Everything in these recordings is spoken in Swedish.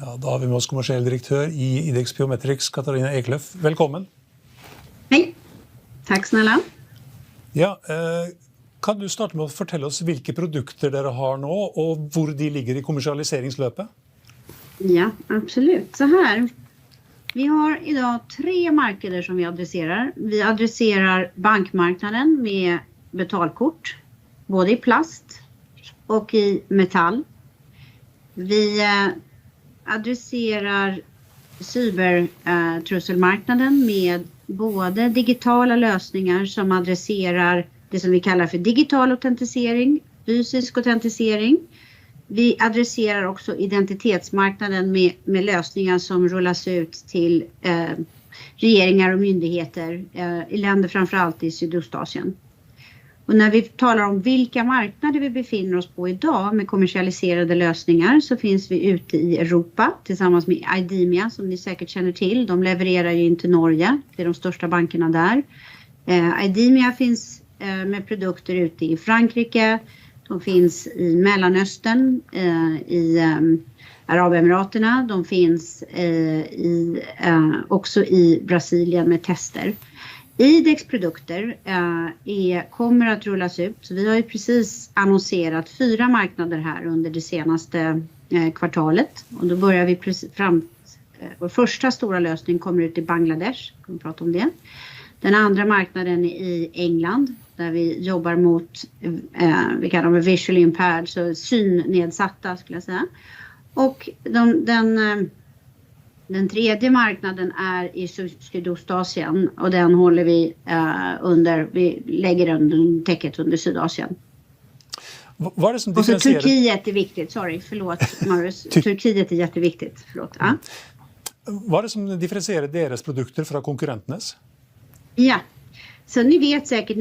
Ja, då har vi med oss kommersiell direktör i IDEX Biometrics, Katarina Eklöf. Välkommen. Hej, tack snälla. Ja, kan du starta med att fortälla oss vilka produkter dere har nu och var de ligger i kommersialiseringslöpet? Ja, absolut. Så här. Vi har idag 3 marknader som vi adresserar. Vi adresserar bankmarknaden med betalkort, både i plast och i metall. Vi adresserar cybertrusselmarknaden med både digitala lösningar som adresserar det som vi kallar för digital autentisering, fysisk autentisering. Vi adresserar också identitetsmarknaden med lösningar som rullas ut till regeringar och myndigheter i länder framförallt i Sydostasien. Och när vi talar om vilka marknader vi befinner oss på idag med kommersialiserade lösningar så finns vi ute i Europa tillsammans med IDEMIA som ni säkert känner till. De levererar ju in till Norge, det är de största bankerna där. IDEMIA finns med produkter ute i Frankrike, de finns i Mellanöstern, i Arabemiraterna, de finns också i Brasilien med tester. IDEX produkter kommer att rullas ut. Så vi har ju precis annonserat 4 marknader här under det senaste kvartalet. Och då börjar vi vår första stora lösning kommer ut i Bangladesh. Vi kommer prata om det. Den andra marknaden är i England där vi jobbar mot vi kallar dem visually impaired, så synnedsatta skulle jag säga. Och den tredje marknaden är i Sydostasien och den håller vi vi lägger under täcket under Sydasien. Vad är det som och så differentierar? Turkiet är viktigt, förlåt Marius. Turkiet är jätteviktigt, förlåt. Ja. Vad är det som differentierar deras produkter från konkurrenternas? Ja, så ni vet säkert,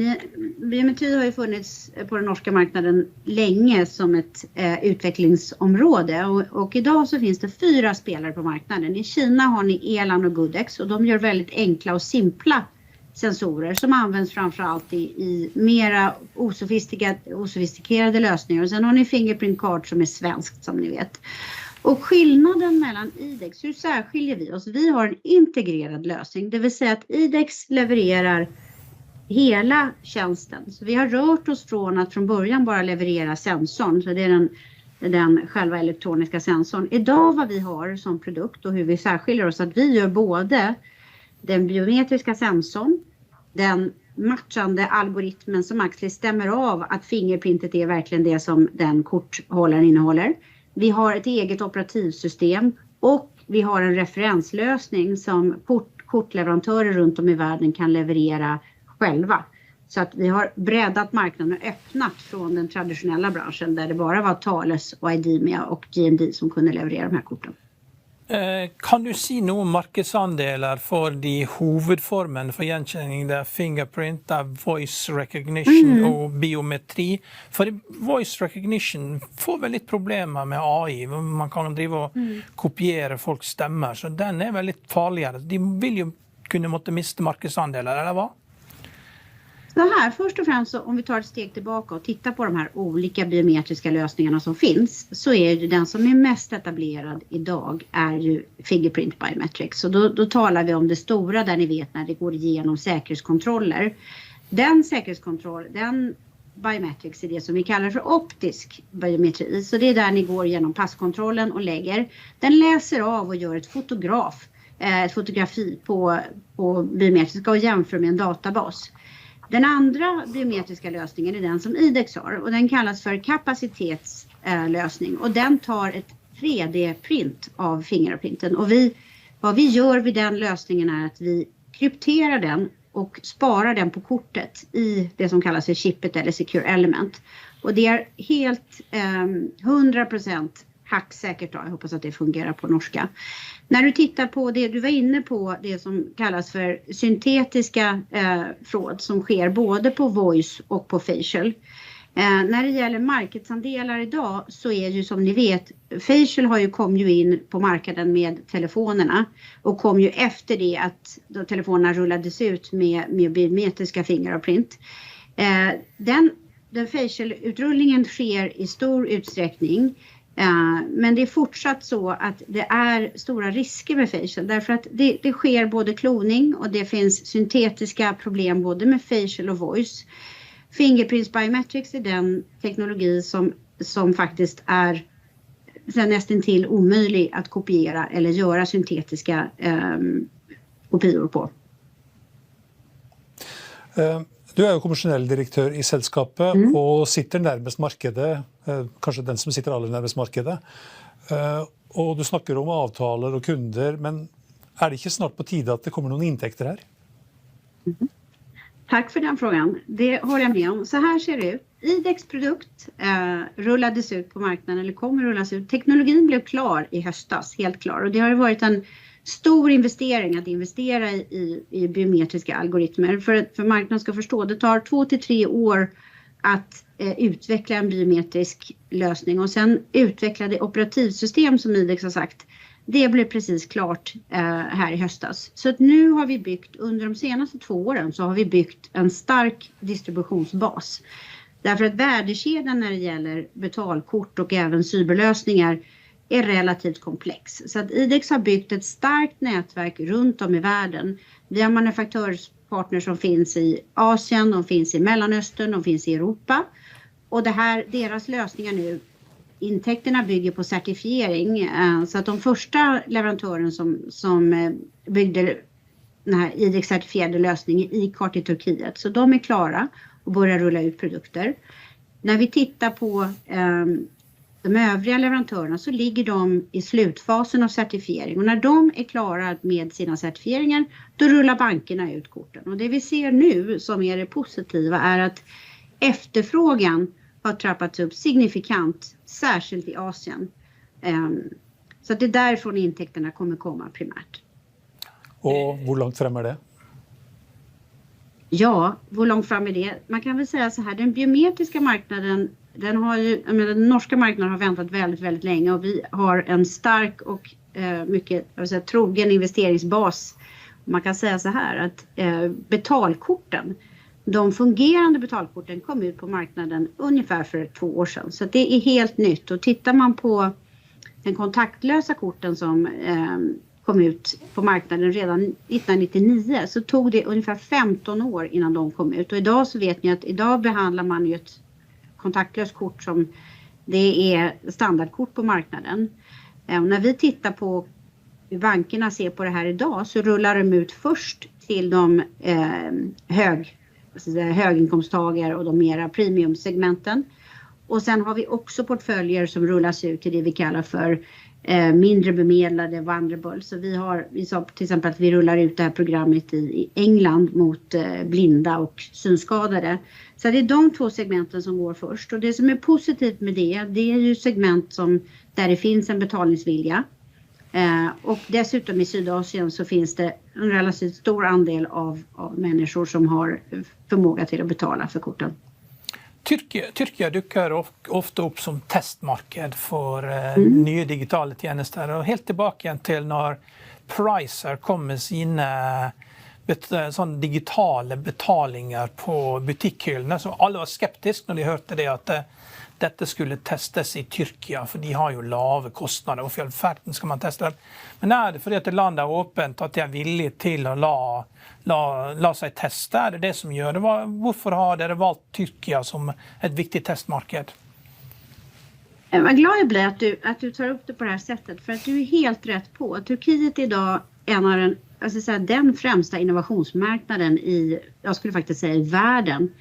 biometri har ju funnits på den norska marknaden länge som ett utvecklingsområde och idag så finns det 4 spelare på marknaden. I Kina har ni Elan och Goodx och de gör väldigt enkla och simpla sensorer som används framförallt i mera osofistikerade lösningar. Och sen har ni Fingerprint Card som är svenskt som ni vet. Och skillnaden mellan IDEX, hur särskiljer vi oss? Vi har en integrerad lösning, det vill säga att IDEX levererar hela tjänsten. Så vi har rört oss från att från början bara leverera sensorn, så det är den själva elektroniska sensorn. Idag vad vi har som produkt och hur vi särskiljer oss, att vi gör både den biometriska sensorn, den matchande algoritmen som actually stämmer av att fingerprintet är verkligen det som den korthållaren innehåller. Vi har ett eget operativsystem och vi har en referenslösning som kortleverantörer runt om i världen kan leverera själva. Så att vi har breddat marknaden och öppnat från den traditionella branschen där det bara var Thales och IDEMIA och GND som kunde leverera de här korten. Kan du si noe om markedsandeler for de hovedformen for gjenkjenning, det er fingerprint, det er voice recognition og biometri? For voice recognition får vel litt problemer med AI, man kan drive og kopiere folks stemmer, så den er vel litt farligere. De vil jo kunne måtte miste markedsandeler, eller hva? Så här, först och främst så, om vi tar ett steg tillbaka och tittar på de här olika biometriska lösningarna som finns, så är ju den som är mest etablerad idag är ju Fingerprint Biometrics. Så då talar vi om det stora där ni vet när det går igenom säkerhetskontroller. Den biometrics är det som vi kallar för optisk biometri. Så det är där ni går igenom passkontrollen och lägger. Den läser av och gör ett fotografi på biometriska och jämför med en databas. Den andra biometriska lösningen är den som IDEX har och den kallas för kapacitetslösning och den tar ett 3D-print av fingerprinten och vad vi gör vid den lösningen är att vi krypterar den och sparar den på kortet i det som kallas för chippet eller secure element och det är helt 100% hacksäkert då. Jag hoppas att det fungerar på norska. När du tittar på det, du var inne på det som kallas för syntetiska fraud som sker både på voice och på facial. När det gäller marknadsandelar idag så är ju som ni vet, facial kom ju in på marknaden med telefonerna och kom ju efter det att då telefonerna rullades ut med biometriska fingerprint. Den facial-utrullningen sker i stor utsträckning Men det är fortsatt så att det är stora risker med facial därför att det sker både kloning och det finns syntetiska problem både med facial och voice. Fingerprints Biometrics är den teknologi som faktiskt är nästan till omöjlig att kopiera eller göra syntetiska kopior på. Du är ju kommersiell direktör i sällskapet och sitter närmast marknaden, kanske den som sitter allra närmast marknaden. Och du snackar om avtal och kunder, men är det inte snart på tiden att det kommer någon intäkter här? Tack för den frågan. Det håller jag med om. Så här ser det ut. IDEX produkt rullades ut på marknaden eller kommer rullas ut. Teknologin blev klar i höstas, helt klar. Och det har varit en stor investering att investera i biometriska algoritmer. För marknaden ska förstå, det tar 2 till 3 år att utveckla en biometrisk lösning och sen utveckla det operativsystem som IDEX har sagt. Det blev precis klart här i höstas. Så att nu har vi byggt, under de senaste 2 åren så har vi byggt en stark distributionsbas. Därför att värdekedjan när det gäller betalkort och även cyberlösningar är relativt komplex. Så att IDEX har byggt ett starkt nätverk runt om i världen. Vi har manufaktörspartner som finns i Asien, de finns i Mellanöstern, de finns i Europa. Och deras lösningar nu, intäkterna bygger på certifiering. Så att de första leverantören som byggde den här IDEX-certifierade lösningen i ICART i Turkiet. Så de är klara och börjar rulla ut produkter. När vi tittar på de övriga leverantörerna så ligger de i slutfasen av certifiering. Och när de är klara med sina certifieringar då rullar bankerna ut korten. Och det vi ser nu som är det positiva är att efterfrågan har trappats upp signifikant, särskilt i Asien. Så att det är därifrån intäkterna kommer komma primärt. Och hur långt fram är det? Ja, hur långt fram är det? Man kan väl säga så här, den biometriska marknaden, den norska marknaden har väntat väldigt, väldigt länge och vi har en stark och mycket trogen investeringsbas. Man kan säga så här att betalkorten, de fungerande betalkorten kom ut på marknaden ungefär för 2 år sedan. Så det är helt nytt och tittar man på den kontaktlösa korten som kom ut på marknaden redan 1999 så tog det ungefär 15 år innan de kom ut. Och idag så vet ni att idag behandlar man ju ett kontaktlöst kort som det är standardkort på marknaden. När vi tittar på hur bankerna ser på det här idag så rullar de ut först till de höginkomsttagare och de mera premiumsegmenten. Och sen har vi också portföljer som rullas ut till det vi kallar för mindre bemedlade vulnerable. Så vi sa till exempel att vi rullar ut det här programmet i England mot blinda och synskadade. Så det är de 2 segmenten som går först. Och det som är positivt med det är ju segment där det finns en betalningsvilja. Och dessutom i Sydasien så finns det en relativt stor andel av människor som har förmåga till att betala för korten. Tyrkia dyker ofta upp som testmarknad för nya digitala tjänster. Och helt tillbaka till när Pricer kom med sina digitala betalningar på butikshyllorna. Så alla var skeptiska när de hörde det att detta skulle testas i Tyrkia för de har ju låga kostnader och för färden ska man testa det. Men är det för att landet är öppet att de är villiga till att la sig testa? Är det som gör det? Varför har det valt Tyrkia som ett viktigt testmarknad? Jag är glad jag blir att du tar upp det på det här sättet för att du är helt rätt på. Turkiet är idag en av den främsta innovationsmarknaden jag skulle faktiskt säga i världen.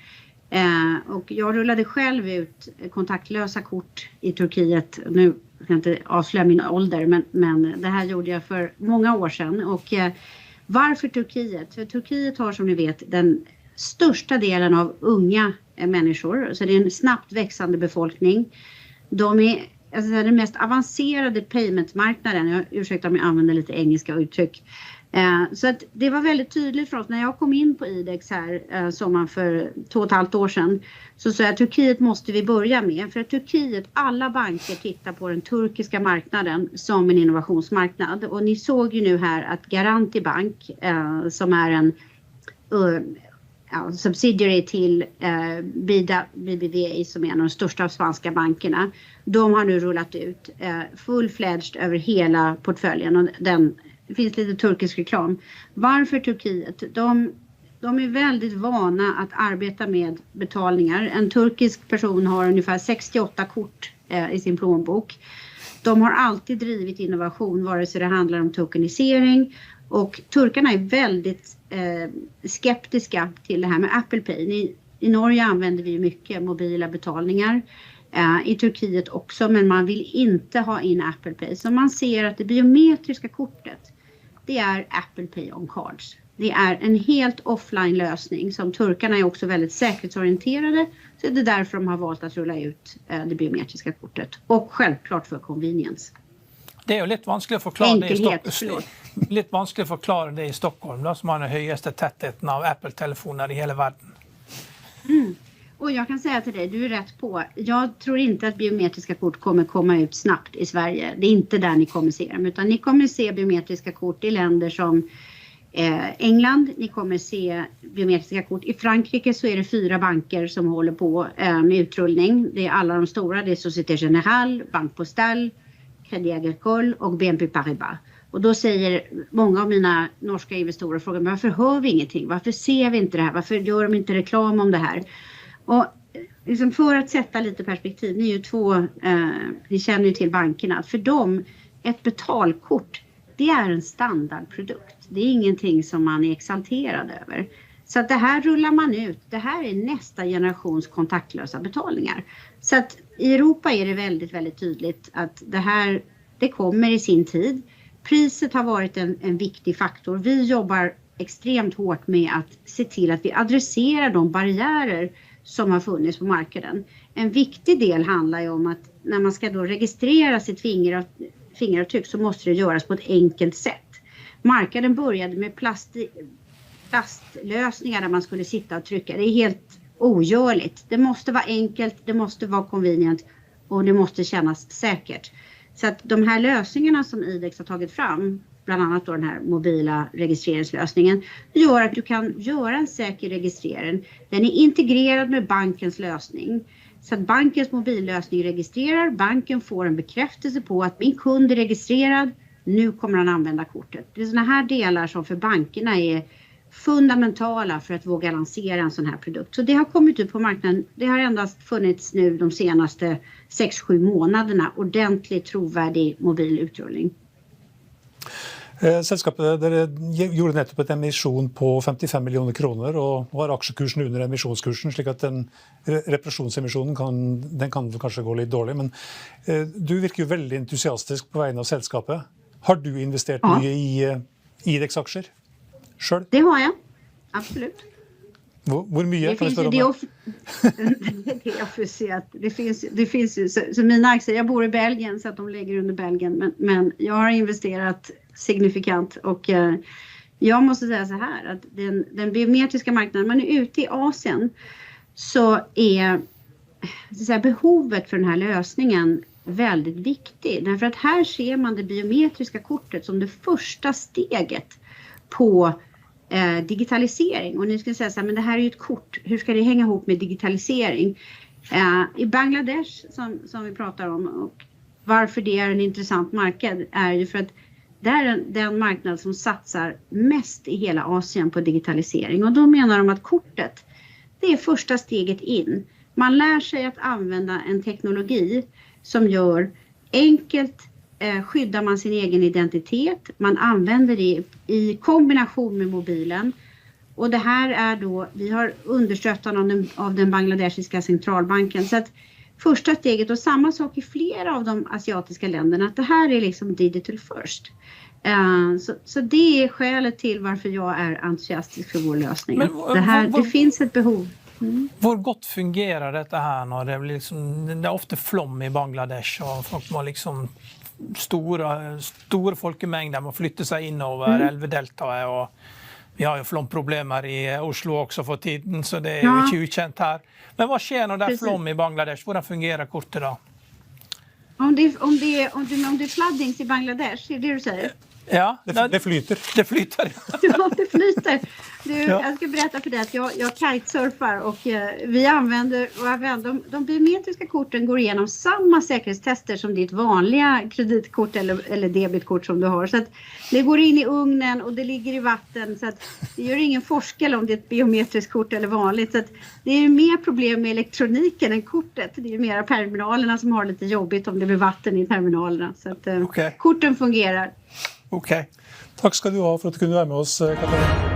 Och jag rullade själv ut kontaktlösa kort i Turkiet. Nu kan jag inte avslöja min ålder men det här gjorde jag för många år sedan. Och varför Turkiet? För Turkiet har som ni vet den största delen av unga människor. Så det är en snabbt växande befolkning. De är den mest avancerade paymentmarknaden. Jag ursäktar om jag använder lite engelska uttryck. Så att det var väldigt tydligt för oss när jag kom in på IDEX här sommaren för 2,5 år sedan. Så sa jag Turkiet måste vi börja med. För att Turkiet, alla banker tittar på den turkiska marknaden som en innovationsmarknad. Och ni såg ju nu här att Garanti Bank som är subsidiary till BBVA som är en av de största spanska bankerna. De har nu rullat ut full-fledged över hela portföljen och det finns lite turkisk reklam. Varför Turkiet? De är väldigt vana att arbeta med betalningar. En turkisk person har ungefär 68 kort i sin plånbok. De har alltid drivit innovation vare sig det handlar om tokenisering. Och turkarna är väldigt skeptiska till det här med Apple Pay. I Norge använder vi mycket mobila betalningar. I Turkiet också, men man vill inte ha in Apple Pay. Så man ser att det biometriska kortet, det är Apple Pay on cards. Det är en helt offline lösning som turkarna är också väldigt säkerhetsorienterade. Så det är därför de har valt att rulla ut det biometriska kortet. Och självklart för convenience. Det är ju lite vanskligt att förklara det i Stockholm då, som har den högsta tätheten av Apple-telefoner i hela världen. Och jag kan säga till dig, du är rätt på. Jag tror inte att biometriska kort kommer komma ut snabbt i Sverige. Det är inte där ni kommer se dem, utan ni kommer se biometriska kort i länder som England. Ni kommer se biometriska kort. I Frankrike så är det 4 banker som håller på med utrullning. Det är alla de stora. Det är Société Générale, Banque Postale, Crédit Agricole och BNP Paribas. Och då säger många av mina norska investerare, frågar men varför hör vi ingenting? Varför ser vi inte det här? Varför gör de inte reklam om det här? Och liksom för att sätta lite perspektiv, ni är ju ni känner ju till bankerna. För dem, ett betalkort, det är en standardprodukt. Det är ingenting som man är exalterad över. Så att det här rullar man ut. Det här är nästa generations kontaktlösa betalningar. Så att i Europa är det väldigt, väldigt tydligt att det kommer i sin tid. Priset har varit en viktig faktor. Vi jobbar extremt hårt med att se till att vi adresserar de barriärer som har funnits på marknaden. En viktig del handlar ju om att när man ska då registrera sitt fingeravtryck så måste det göras på ett enkelt sätt. Marknaden började med plastlösningar där man skulle sitta och trycka. Det är helt ogörligt. Det måste vara enkelt, det måste vara convenient och det måste kännas säkert. Så att de här lösningarna som IDEX har tagit fram, bland annat då den här mobila registreringslösningen, gör att du kan göra en säker registrering. Den är integrerad med bankens lösning. Så att bankens mobillösning registrerar, banken får en bekräftelse på att min kund är registrerad, nu kommer han använda kortet. Det är sådana här delar som för bankerna är fundamentala för att våga lansera en sån här produkt. Så det har kommit ut på marknaden, det har endast funnits nu de senaste 6-7 månaderna, ordentligt trovärdig mobil utrullning. Selskapet gjorde nettopp et emisjon på 55 millioner kroner og har aksjekursen under emissionskursen, slik at den reparasjonsemisjonen kan kanskje gå litt dårlig. Men du virker jo veldig entusiastisk på vegne av selskapet. Har du investert mye i IDEX-aksjer selv? Det har jag, absolut. Hvor mye? Det finns ju det finns ju så mina aktier, jag bor i Belgien så att de ligger under Belgien, men jag har investerat signifikant och jag måste säga så här att den biometriska marknaden, man är ute i Asien så är behovet för den här lösningen väldigt viktig, därför att här ser man det biometriska kortet som det första steget på digitalisering. Och ni ska säga så här, men det här är ju ett kort, hur ska det hänga ihop med digitalisering? I Bangladesh som vi pratar om, och varför det är en intressant marknad är ju för att det är den marknad som satsar mest i hela Asien på digitalisering. Och då menar de att kortet, det är första steget in. Man lär sig att använda en teknologi som gör enkelt, skyddar man sin egen identitet. Man använder det i kombination med mobilen. Och det här är då, vi har understöttan av den bangladeshiska centralbanken. Så att första steget, och samma sak i flera av de asiatiska länderna, att det här är liksom digital first. Så det är skälet till varför jag är entusiastisk för vår lösning. Det finns ett behov. Hvor godt fungerer dette her når det blir liksom, det er ofte flom i Bangladesh og folk må liksom store folkemengder må flytte seg innover elvedeltaet, og vi har jo flomproblemer i Oslo også for tiden, så det er jo ikke ukjent her. Men hva skjer når det er flom i Bangladesh? Hvordan fungerer kortet da? Om det är floodings i Bangladesh, är det du säger? Ja, Det flyter. det flyter. Ja, det flyter. Du, Ja. Jag ska berätta för dig att jag kitesurfar och vi använder de biometriska korten går igenom samma säkerhetstester som ditt vanliga kreditkort eller debitkort som du har. Så att det går in i ugnen och det ligger i vatten, så att det gör ingen forskel om det är ett biometriskt kort eller vanligt. Så att det är mer problem med elektroniken än kortet. Det är mera terminalerna som har lite jobbigt om det blir vatten i terminalerna. Så att Okej. korten fungerar. Okej. Tack ska du ha för att du kunde vara med oss, Katarina.